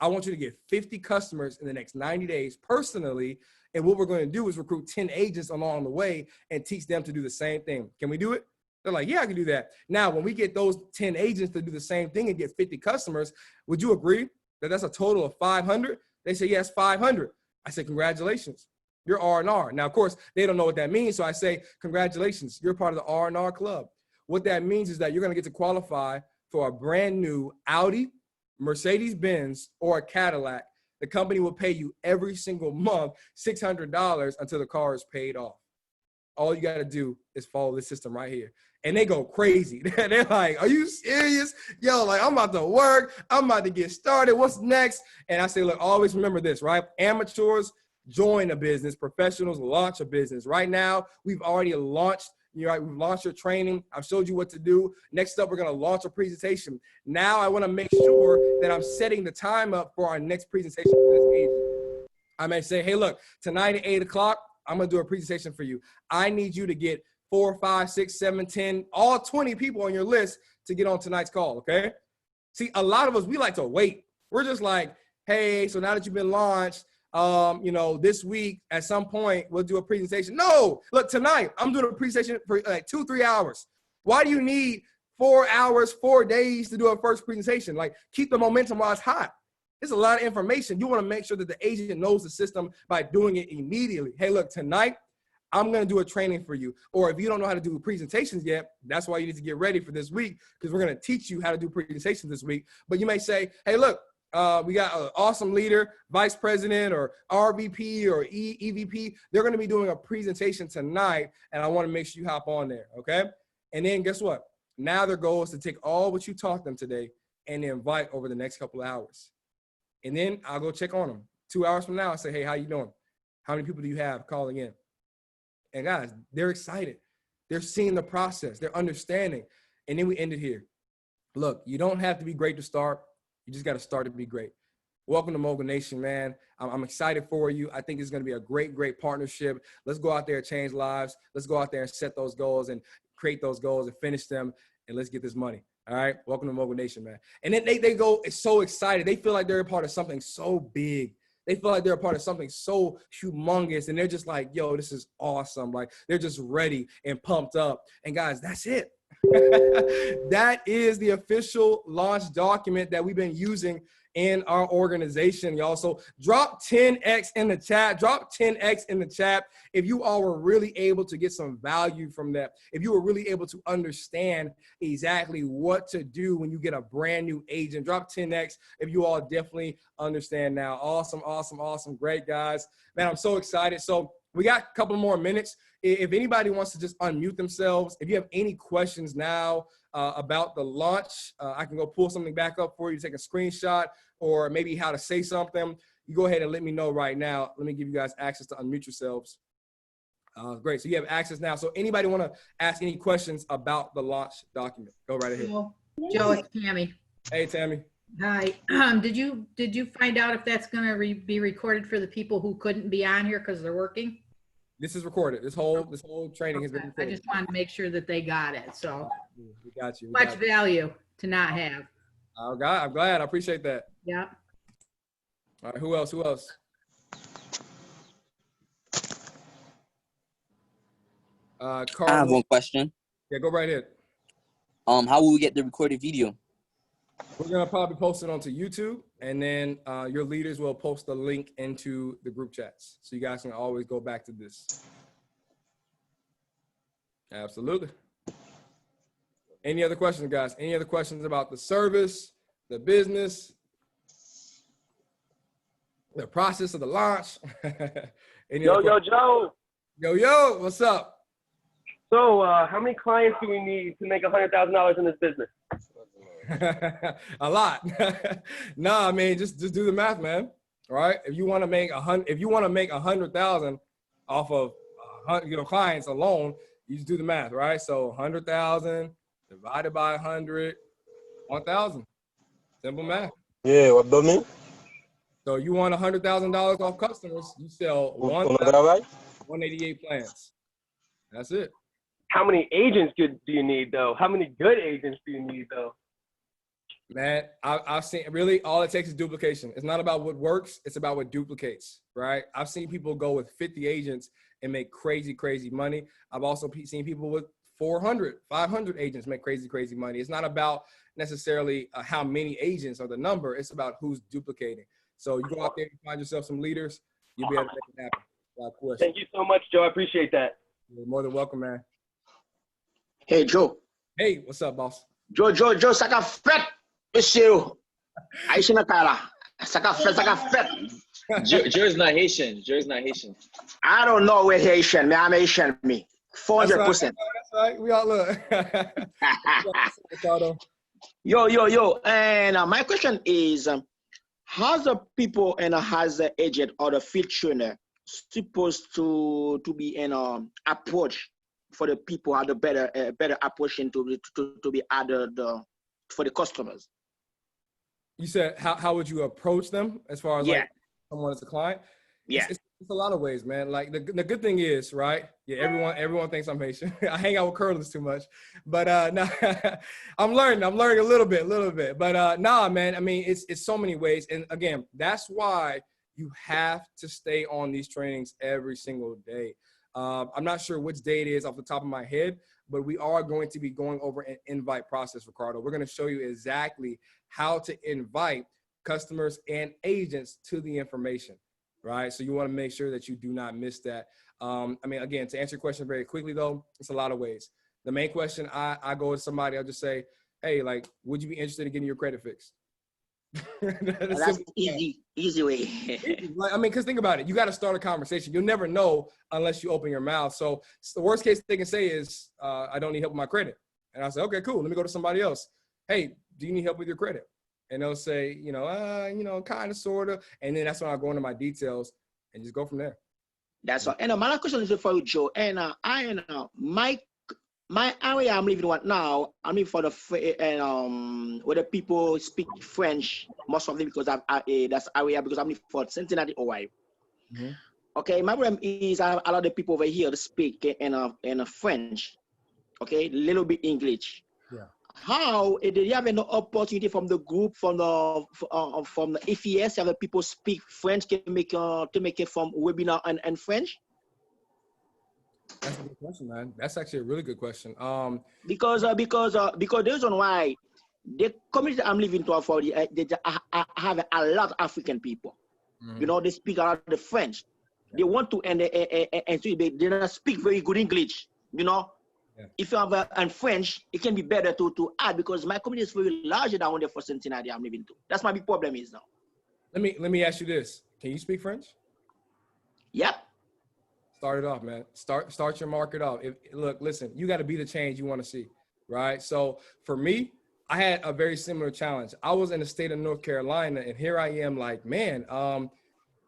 Speaker 2: I want you to get 50 customers in the next 90 days personally. And what we're going to do is recruit 10 agents along the way and teach them to do the same thing. Can we do it? They're like, yeah, I can do that. Now, when we get those 10 agents to do the same thing and get 50 customers, would you agree that that's a total of 500? They say, yes, 500. I say, congratulations, you're R&R. Now, of course, they don't know what that means. So I say, congratulations, you're part of the R&R club. What that means is that you're going to get to qualify for a brand new Audi, Mercedes-Benz, or a Cadillac. The company will pay you every single month $600 until the car is paid off. All you got to do is follow this system right here. And they go crazy. They're like, are you serious? Yo, like, I'm about to work. I'm about to get started. What's next? And I say, look, always remember this, right? Amateurs join a business. Professionals launch a business. Right now, we've already launched. We've launched your training. I've showed you what to do. Next up, we're going to launch a presentation. Now I want to make sure that I'm setting the time up for our next presentation for this agent. I may say, hey, look, tonight at 8 o'clock, I'm going to do a presentation for you. I need you to get 4, 5, 6, 7, 10, all 20 people on your list to get on tonight's call, okay? See, a lot of us, we like to wait. We're just like, hey, so now that you've been launched, you know, this week at some point we'll do a presentation. No, look, tonight I'm doing a presentation for like 2-3 hours. Why do you need 4 hours, 4 days to do a first presentation? Like, keep the momentum while it's hot. It's a lot of information. You want to make sure that the agent knows the system by doing it immediately. Hey, look, tonight I'm going to do a training for you. Or if you don't know how to do presentations yet, that's why you need to get ready for this week, because we're going to teach you how to do presentations this week. But you may say, hey, look, we got an awesome leader, vice president or RVP or EVP. They're going to be doing a presentation tonight, and I want to make sure you hop on there, okay? And then guess what? Now their goal is to take all what you taught them today and invite over the next couple of hours. And then I'll go check on them. 2 hours from now, I say, hey, how you doing? How many people do you have calling in? And guys, they're excited. They're seeing the process. They're understanding. And then we end it here. Look, you don't have to be great to start. You just got to start to be great. Welcome to Mogul Nation, man. I'm excited for you. I think it's going to be a great, great partnership. Let's go out there and change lives. Let's go out there and set those goals and create those goals and finish them. And let's get this money. All right. Welcome to Mogul Nation, man. And then they go so excited. They feel like they're a part of something so big. They feel like they're a part of something so humongous. And they're just like, yo, this is awesome. Like, they're just ready and pumped up. And guys, that's it. That is the official launch document that we've been using in our organization, y'all. So drop 10X in the chat. Drop 10X in the chat if you all were really able to get some value from that. If you were really able to understand exactly what to do when you get a brand new agent. Drop 10X if you all definitely understand now. Awesome, awesome, awesome. Great, guys. Man, I'm so excited. So we got a couple more minutes. If anybody wants to just unmute themselves, if you have any questions now about the launch, I can go pull something back up for you, take a screenshot, or maybe how to say something. You go ahead and let me know right now. Let me give you guys access to unmute yourselves. Great, so you have access now. So anybody want to ask any questions about the launch document? Go right ahead.
Speaker 3: Joe, it's Tammy.
Speaker 2: Hey, Tammy.
Speaker 3: Hi. Did you find out if that's going to be recorded for the people who couldn't be on here because they're working?
Speaker 2: This is recorded. This whole training has been recorded.
Speaker 3: I just wanted to make sure that they got it. So
Speaker 2: we got you.
Speaker 3: Much value to not have.
Speaker 2: I'm glad. I appreciate that.
Speaker 3: Yeah.
Speaker 2: All right. Who else? Carl,
Speaker 4: I have one question.
Speaker 2: Yeah, go right ahead.
Speaker 4: How will we get the recorded video?
Speaker 2: We're gonna probably post it onto YouTube, and then your leaders will post the link into the group chats, so you guys can always go back to this. Absolutely. Any other questions, guys? Any other questions about the service, the business, the process of the launch?
Speaker 5: Joe.
Speaker 2: Yo, what's up?
Speaker 5: So, how many clients do we need to make $100,000 in this business?
Speaker 2: A lot. Nah, I mean, just do the math, man. All right. If you want to make 100,000 off of clients alone, you just do the math, right? So 100,000 divided by 100, 1,000. Simple math.
Speaker 6: Yeah, what do you mean?
Speaker 2: So you want $100,000 off customers, you sell 188 plans. That's it.
Speaker 5: How many agents do you need, though? How many good agents do you need, though?
Speaker 2: Man, I've seen, really all it takes is duplication. It's not about what works, it's about what duplicates, right? I've seen people go with 50 agents and make crazy, crazy money. I've also seen people with 400, 500 agents make crazy, crazy money. It's not about necessarily how many agents or the number, it's about who's duplicating. So you go out there and find yourself some leaders, you'll be able to make it happen. Without question.
Speaker 5: Thank you so much, Joe. I appreciate that.
Speaker 2: You're more than welcome, man.
Speaker 7: Hey, Joe.
Speaker 2: Hey, what's up, boss?
Speaker 7: Joe, saka fet. Monsieur. Haitian na cara. Saka fet.
Speaker 8: Joe's not Haitian.
Speaker 7: I don't know where Haitian. I'm Haitian, me. 400%.
Speaker 2: That's right. We all look.
Speaker 7: Yo. And my question is, how's the people and has the agent or the field trainer supposed to be an approach for the people, how the better approach to be added for the customers?
Speaker 2: You said how would you approach them as far as like someone as a client?
Speaker 7: Yeah.
Speaker 2: It's a lot of ways, man. Like the good thing is, right? Yeah, everyone thinks I'm Haitian. I hang out with curlers too much, but no, I'm learning a little bit. But nah, man. I mean, it's so many ways, and again, that's why you have to stay on these trainings every single day. I'm not sure which day it is off the top of my head, but we are going to be going over an invite process, Ricardo. We're going to show you exactly how to invite customers and agents to the information. Right. So you want to make sure that you do not miss that. I mean, again, to answer your question very quickly, though, it's a lot of ways. The main question, I go to somebody, I'll just say, hey, like, would you be interested in getting your credit fixed?
Speaker 7: That's easy way.
Speaker 2: Like, I mean, because think about it. You got to start a conversation. You'll never know unless you open your mouth. So the worst case they can say is, I don't need help with my credit. And I'll say, okay, cool. Let me go to somebody else. Hey, do you need help with your credit? And they'll say, kind of, sort of. And then that's when I'll go into my details and just go from there.
Speaker 7: That's all. And my last question is for you, Joe. And my area I'm living right now, I'm living for where the people speak French, most of them, because that's area because I'm living for Cincinnati, Ohio. Mm-hmm. Okay, my problem is I have a lot of people over here to speak in French. Okay, little bit English. Yeah. How did you have an opportunity from the group from the FES? Have people speak French to make it from webinar and French?
Speaker 2: That's a good question, man. That's actually a really good question.
Speaker 7: Because the reason why the community I'm living to for I have a lot of African people. Mm-hmm. They speak a lot of the French. Yeah. They want to and they don't speak very good English. Yeah. If you have French, it can be better to add because my community is very large down there for Cincinnati I'm living to. That's my big problem is now.
Speaker 2: Let me ask you this. Can you speak French?
Speaker 7: Yep.
Speaker 2: Start it off, man. Start your market off. Listen, you got to be the change you want to see, right? So for me, I had a very similar challenge. I was in the state of North Carolina, and here I am like, man,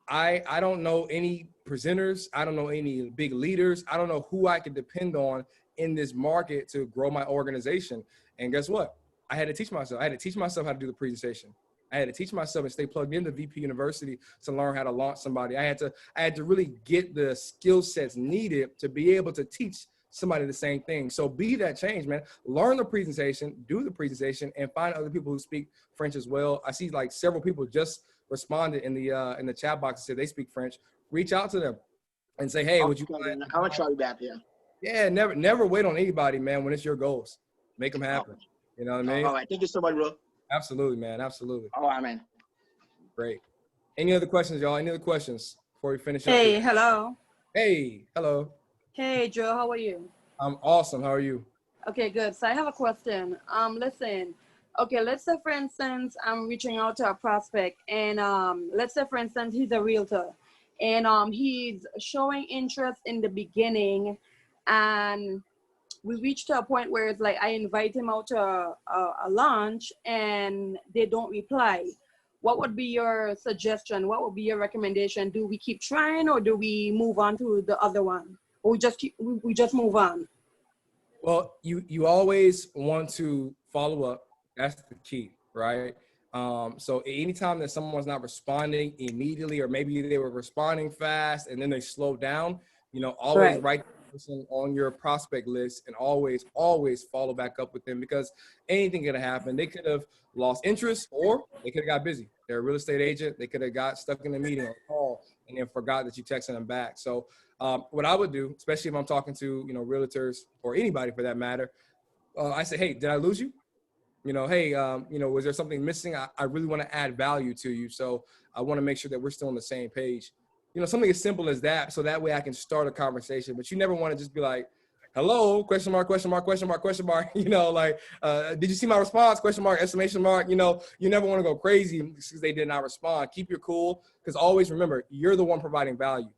Speaker 2: I don't know any presenters. I don't know any big leaders. I don't know who I could depend on in this market to grow my organization. And guess what? I had to teach myself. I had to teach myself how to do the presentation. I had to teach myself and stay plugged into VP University to learn how to launch somebody. I had to really get the skill sets needed to be able to teach somebody the same thing. So be that change, man. Learn the presentation, do the presentation, and find other people who speak French as well. I see like several people just responded in the chat box and said they speak French. Reach out to them and say, hey, would you mind?
Speaker 7: I want to try that, yeah.
Speaker 2: Yeah, never wait on anybody, man, when it's your goals. Make them happen. You know what I mean?
Speaker 7: All right. Thank you so much, bro.
Speaker 2: Absolutely, man. Absolutely.
Speaker 7: All right, man.
Speaker 2: Great. Any other questions, y'all? Any other questions before we finish up?
Speaker 6: Hey, hello.
Speaker 2: Hey, hello.
Speaker 6: Hey, Joe, how are you?
Speaker 2: I'm awesome. How are you?
Speaker 6: Okay, good. So I have a question. Listen, okay, let's say, for instance, I'm reaching out to a prospect and let's say, for instance, he's a realtor and he's showing interest in the beginning and we reached to a point where it's like I invite him out to a lunch and they don't reply. What would be your suggestion? What would be your recommendation? Do we keep trying or do we move on to the other one? Or we just move on?
Speaker 2: Well, you always want to follow up. That's the key, right? So anytime that someone's not responding immediately, or maybe they were responding fast and then they slow down, always write person on your prospect list and always follow back up with them because anything could have happened. They could have lost interest or they could have got busy. They're a real estate agent. They could have got stuck in a meeting or a call and then forgot that you texted them back. So what I would do, especially if I'm talking to, realtors or anybody for that matter, I say, hey, did I lose you? Hey, was there something missing? I really want to add value to you. So I want to make sure that we're still on the same page. Something as simple as that. So that way I can start a conversation, but you never want to just be like, hello, question mark, question mark, question mark, question mark, did you see my response? Question mark, exclamation mark, you never want to go crazy because they did not respond. Keep your cool. Because always remember, you're the one providing value.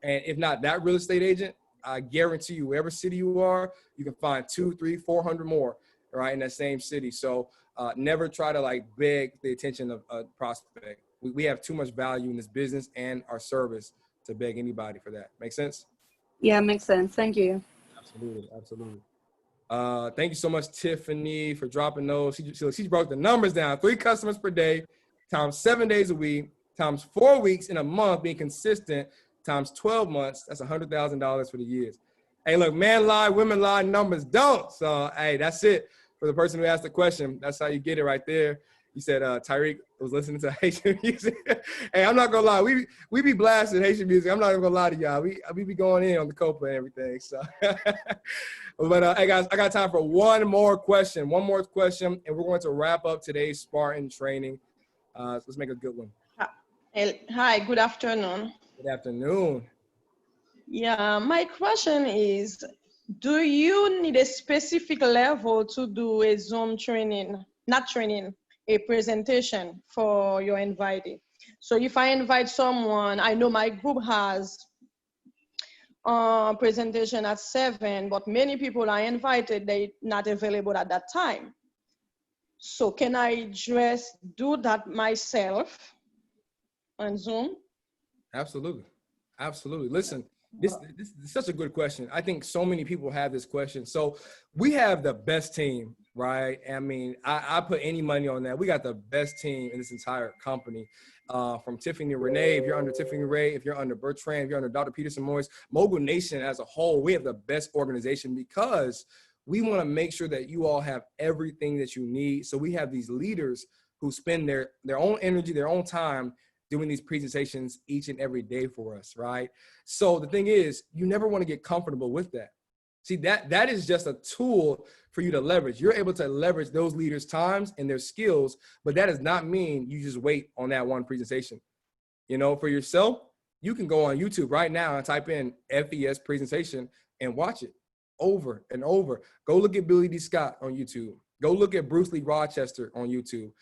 Speaker 2: And if not that real estate agent, I guarantee you, wherever city you are, you can find 200, 300, 400 more, right, in that same city. So never try to beg the attention of a prospect. We have too much value in this business and our service to beg anybody for that. Make sense?
Speaker 6: Yeah, makes sense. Thank you.
Speaker 2: Absolutely. Thank you so much, Tiffany, for dropping those. She broke the numbers down. 3 customers per day, times 7 days a week, times 4 weeks in a month, being consistent, times 12 months, that's $100,000 for the years. Hey, look, man lie, women lie, numbers don't. So, hey, that's it for the person who asked the question. That's how you get it right there. You said Tyreek was listening to Haitian music. Hey, I'm not gonna lie, we be blasting Haitian music. I'm not even gonna lie to y'all. We be going in on the copa and everything. So, but hey guys, I got time for one more question, and we're going to wrap up today's Spartan training. So let's make a good one.
Speaker 9: Hi, good afternoon.
Speaker 2: Good afternoon.
Speaker 9: Yeah, my question is, do you need a specific level to do a Zoom training, not training, a presentation for your invitee? So if I invite someone, I know my group has a presentation at 7, but many people are invited, they're not available at that time. So can I just do that myself on Zoom?
Speaker 2: Absolutely. Absolutely. Listen, this is such a good question. I think so many people have this question. So we have the best team, right? I mean, I put any money on that. We got the best team in this entire company. From Tiffany Renee, if you're under Tiffany Ray, if you're under Bertrand, if you're under Dr. Peterson Morris, Mogul Nation as a whole, we have the best organization because we want to make sure that you all have everything that you need. So we have these leaders who spend their own energy, their own time doing these presentations each and every day for us, right? So the thing is, you never want to get comfortable with that. See, that is just a tool for you to leverage. You're able to leverage those leaders' times and their skills, but that does not mean you just wait on that one presentation. You know, for yourself, you can go on YouTube right now and type in FES presentation and watch it over and over. Go look at Billy D. Scott on YouTube. Go look at Bruce Lee Rochester on YouTube.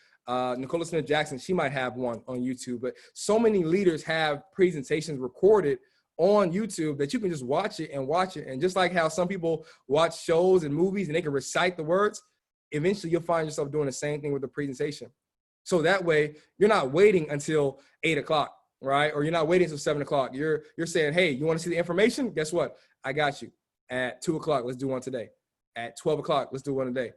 Speaker 2: Nicola Smith Jackson, she might have one on YouTube, but so many leaders have presentations recorded on YouTube that you can just watch it. And just like how some people watch shows and movies and they can recite the words, eventually you'll find yourself doing the same thing with the presentation. So that way you're not waiting until 8 o'clock, right? Or you're not waiting until 7 o'clock. You're saying, hey, you want to see the information? Guess what? I got you. At 2 o'clock, let's do one today. At 12 o'clock, let's do one today.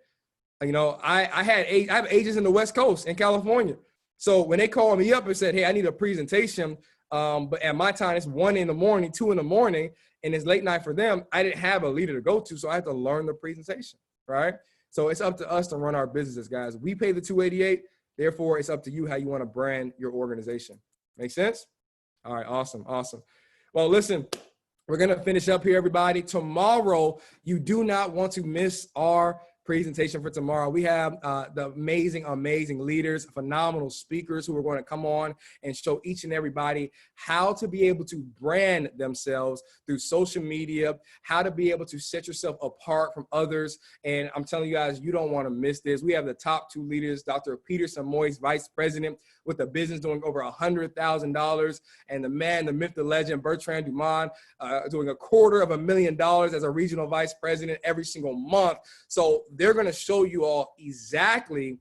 Speaker 2: You know, I have agents in the West Coast in California. So when they called me up and said, hey, I need a presentation, but at my time, it's 1 in the morning, 2 in the morning, and it's late night for them, I didn't have a leader to go to, so I had to learn the presentation, right? So it's up to us to run our businesses, guys. We pay the $288, therefore it's up to you how you want to brand your organization. Make sense? All right, awesome, awesome. Well, listen, we're going to finish up here, everybody. Tomorrow, you do not want to miss our presentation for tomorrow. We have the amazing leaders, phenomenal speakers who are going to come on and show each and everybody how to be able to brand themselves through social media, how to be able to set yourself apart from others. And I'm telling you guys, you don't want to miss this. We have the top 2 leaders, Dr. Peterson Moyes, Vice President with a business doing over $100,000, and the man, the myth, the legend, Bertrand Dumont, doing $250,000 as a regional vice president every single month. So they're going to show you all exactly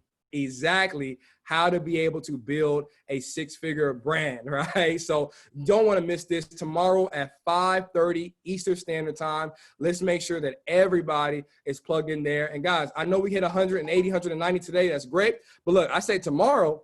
Speaker 2: how to be able to build a 6-figure brand, right? So you don't want to miss this. Tomorrow at 5:30 Eastern Standard Time. Let's make sure that everybody is plugged in there. And guys, I know we hit 180, 190 today. That's great. But look, I say tomorrow,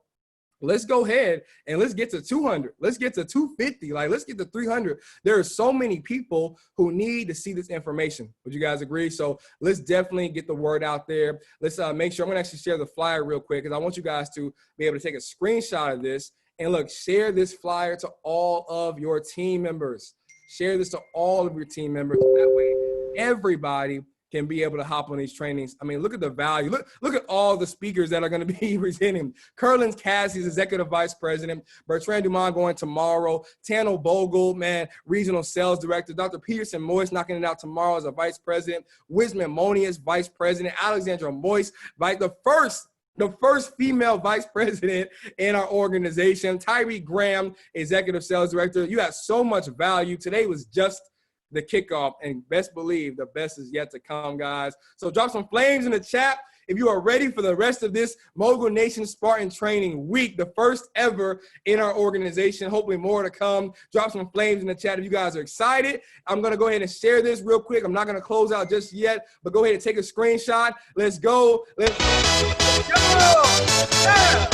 Speaker 2: let's go ahead and let's get to 200. Let's get to 250. Like, let's get to 300. There are so many people who need to see this information. Would you guys agree? So let's definitely get the word out there. Let's make sure, I'm going to actually share the flyer real quick because I want you guys to be able to take a screenshot of this and look, share this flyer to all of your team members. Share this to all of your team members. That way, everybody can be able to hop on these trainings. I mean, look at the value. Look at all the speakers that are going to be presenting. Curlin Cassie's Executive Vice President. Bertrand Dumont going tomorrow. Tano Bogle, man, Regional Sales Director. Dr. Peterson Moyes knocking it out tomorrow as a Vice President. Wisman Monius, Vice President. Alexandra Moyes, the first female vice president in our organization. Tyree Graham, Executive Sales Director. You have so much value. Today was just the kickoff, and best believe the best is yet to come, guys. So drop some flames in the chat if you are ready for the rest of this Mogul Nation Spartan Training Week, the first ever in our organization. Hopefully more to come. Drop some flames in the chat if you guys are excited. I'm going to go ahead and share this real quick. I'm not going to close out just yet, but go ahead and take a screenshot. Let's go. Let's go. Yeah.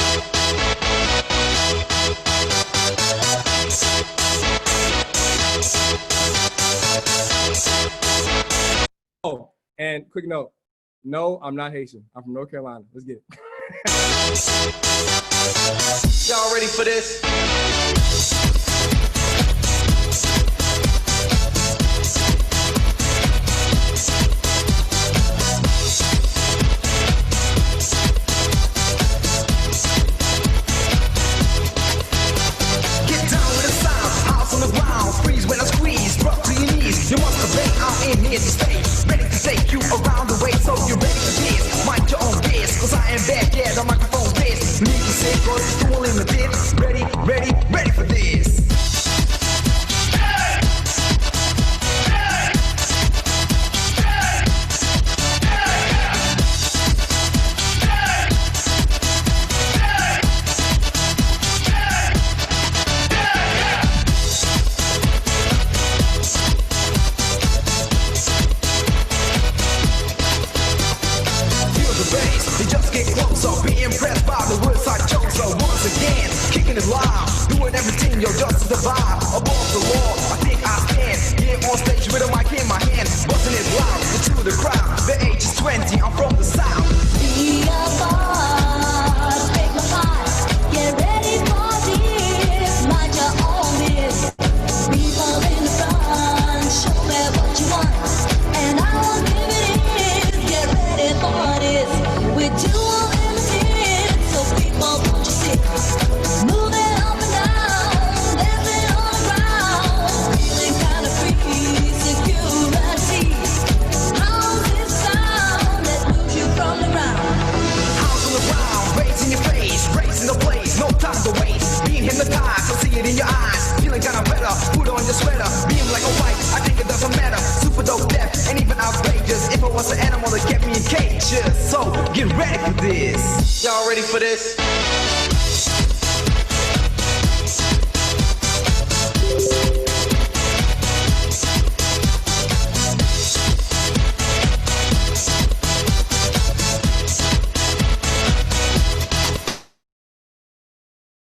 Speaker 2: And quick note, no, I'm not Haitian. I'm from North Carolina. Let's get it.
Speaker 1: Y'all ready for this? You must obey, I'm in here to stay. Ready to take you around the way, so you're ready for this. Mind your own biz, cause I am back, yeah, the microphone biz. Need to say, cause it's too limited. Ready, ready, ready for this. Yo, just the vibe, above the law, I think I stand. Here on stage with a mic in my hand, busting it loud into the crowd. The age is 20, I'm from the south.
Speaker 10: Be a boss, break my heart. Get ready for this, mind your own biz. People in the front, show me what you want, and I will give it is. Get ready for this, we do unlimited, so people won't you see, moving up and down.
Speaker 1: No time to waste, being hypnotized, I see it in your eyes. Feeling kinda better, put on your sweater. Being like a white, I think it doesn't matter. Super dope, deaf, and even outrageous. If I was an animal that kept me in cages. So, get ready for this. Y'all ready for this?